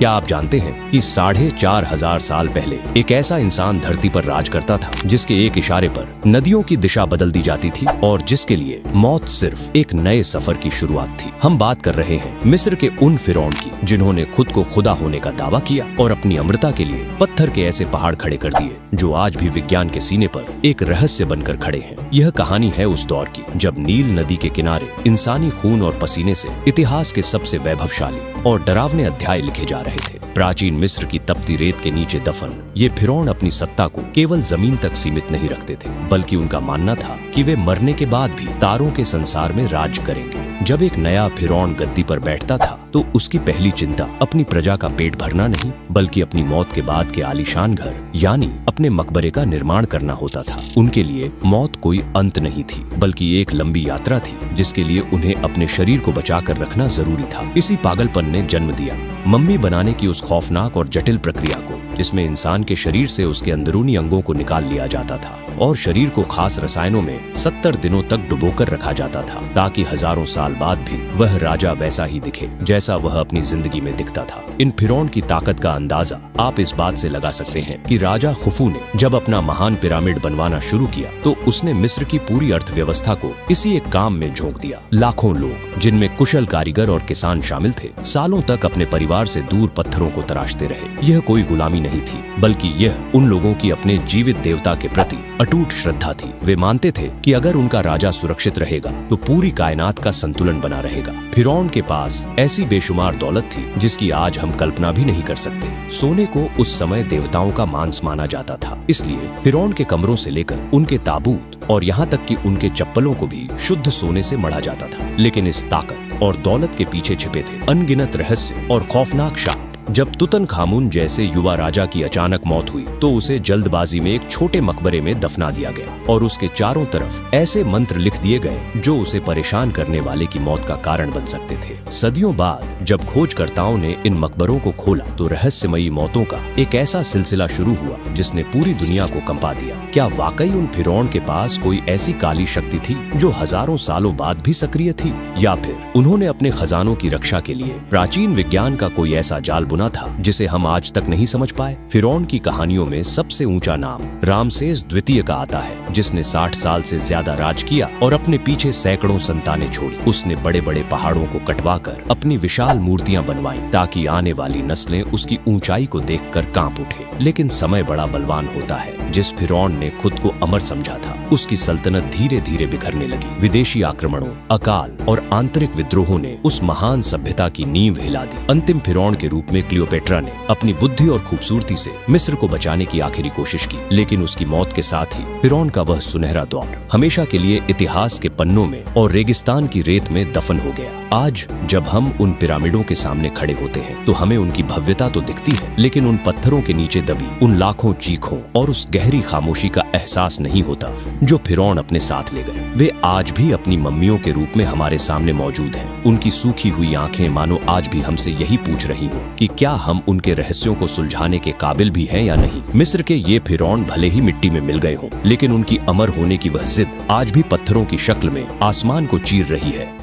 क्या आप जानते हैं कि 4,500 साल पहले एक ऐसा इंसान धरती पर राज करता था जिसके एक इशारे पर नदियों की दिशा बदल दी जाती थी और जिसके लिए मौत सिर्फ एक नए सफर की शुरुआत थी। हम बात कर रहे हैं मिस्र के उन फिरौन की जिन्होंने खुद को खुदा होने का दावा किया और अपनी अमरता के लिए पत्थर के ऐसे पहाड़ खड़े कर दिए जो आज भी विज्ञान के सीने पर एक रहस्य बनकर खड़े हैं। यह कहानी है उस दौर की जब नील नदी के किनारे इंसानी खून और पसीने से इतिहास के सबसे वैभवशाली और डरावने अध्याय लिखे जा रहे थे। प्राचीन मिस्र की तपती रेत के नीचे दफन ये फिरौन अपनी सत्ता को केवल जमीन तक सीमित नहीं रखते थे, बल्कि उनका मानना था कि वे मरने के बाद भी तारों के संसार में राज करेंगे। जब एक नया फिरौन गद्दी पर बैठता था तो उसकी पहली चिंता अपनी प्रजा का पेट भरना नहीं बल्कि अपनी मौत के बाद के आलीशान घर यानी अपने मकबरे का निर्माण करना होता था। उनके लिए मौत कोई अंत नहीं थी बल्कि एक लंबी यात्रा थी जिसके लिए उन्हें अपने शरीर को बचाकर रखना जरूरी था। इसी पागलपन ने जन्म दिया मम्मी बनाने की उस खौफनाक और जटिल प्रक्रिया को जिसमें इंसान के शरीर से उसके अंदरूनी अंगों को निकाल लिया जाता था और शरीर को खास रसायनों में 70 दिनों तक डुबोकर रखा जाता था ताकि हजारों साल बाद भी वह राजा वैसा ही दिखे जैसा वह अपनी जिंदगी में दिखता था। इन फिरौन की ताकत का अंदाजा आप इस बात से लगा सकते हैं कि राजा खुफू ने जब अपना महान पिरामिड बनवाना शुरू किया तो उसने मिस्र की पूरी अर्थव्यवस्था को इसी एक काम में झोंक दिया। लाखों लोग जिनमें कुशल कारीगर और किसान शामिल थे सालों तक अपने परिवार से दूर पत्थरों को तराशते रहे। यह कोई गुलामी नहीं थी बल्कि यह उन लोगों की अपने जीवित देवता के प्रति अटूट श्रद्धा थी। वे मानते थे कि अगर उनका राजा सुरक्षित रहेगा तो पूरी कायनात का संतुलन बना रहेगा। फिरौन के पास ऐसी बेशुमार दौलत थी जिसकी आज हम कल्पना भी नहीं कर सकते। सोने को उस समय देवताओं का मांस माना जाता था, इसलिए फिरौन के कमरों से लेकर उनके ताबूत और यहाँ तक कि उनके चप्पलों को भी शुद्ध सोने से मढ़ा जाता था। लेकिन इस ताकत और दौलत के पीछे छिपे थे अनगिनत रहस्य और खौफनाक शाप। जब तुतनखामुन जैसे युवा राजा की अचानक मौत हुई तो उसे जल्दबाजी में एक छोटे मकबरे में दफना दिया गया और उसके चारों तरफ ऐसे मंत्र लिख दिए गए जो उसे परेशान करने वाले की मौत का कारण बन सकते थे। सदियों बाद जब खोजकर्ताओं ने इन मकबरों को खोला तो रहस्यमयी मौतों का एक ऐसा सिलसिला शुरू हुआ जिसने पूरी दुनिया को कंपा दिया। क्या वाकई उन फिरौन के पास कोई ऐसी काली शक्ति थी जो हजारों सालों बाद भी सक्रिय थी, या फिर उन्होंने अपने खजानों की रक्षा के लिए प्राचीन विज्ञान का कोई ऐसा जाल बुना था जिसे हम आज तक नहीं समझ पाए? फिरौन की कहानियों में सबसे ऊंचा नाम रामसेस द्वितीय का आता है जिसने 60 साल से ज्यादा राज किया और अपने पीछे सैकड़ों संतानें छोड़ी। उसने बड़े बड़े पहाड़ों को कटवाकर अपनी विशाल मूर्तियां बनवाई ताकि आने वाली नस्लें उसकी ऊंचाई को देखकर कांप उठे। लेकिन समय बड़ा बलवान होता है। जिस फिरौन ने खुद को अमर समझा था उसकी सल्तनत धीरे धीरे बिखरने लगी। विदेशी आक्रमणों, अकाल और आंतरिक विद्रोहों ने उस महान सभ्यता की नींव हिला दी। अंतिम फिरौन के रूप में क्लियोपेट्रा ने अपनी बुद्धि और खूबसूरती से मिस्र को बचाने की आखिरी कोशिश की, लेकिन उसकी मौत के साथ ही फिरौन का वह सुनहरा दौर हमेशा के लिए इतिहास के पन्नों में और रेगिस्तान की रेत में दफन हो गया। आज जब हम उन पिरामिडों के सामने खड़े होते हैं तो हमें उनकी भव्यता तो दिखती है, लेकिन उन पत्थरों के नीचे दबी उन लाखों चीखों और उस गहरी खामोशी का एहसास नहीं होता जो फिरौन अपने साथ ले गए। वे आज भी अपनी मम्मियों के रूप में हमारे सामने मौजूद हैं। उनकी सूखी हुई आंखें मानो आज भी हमसे यही पूछ रही हों कि क्या हम उनके रहस्यों को सुलझाने के काबिल भी हैं या नहीं। मिस्र के ये फिरौन भले ही मिट्टी में मिल गए हों, लेकिन उनकी अमर होने की वह जिद आज भी पत्थरों की शक्ल में आसमान को चीर रही है।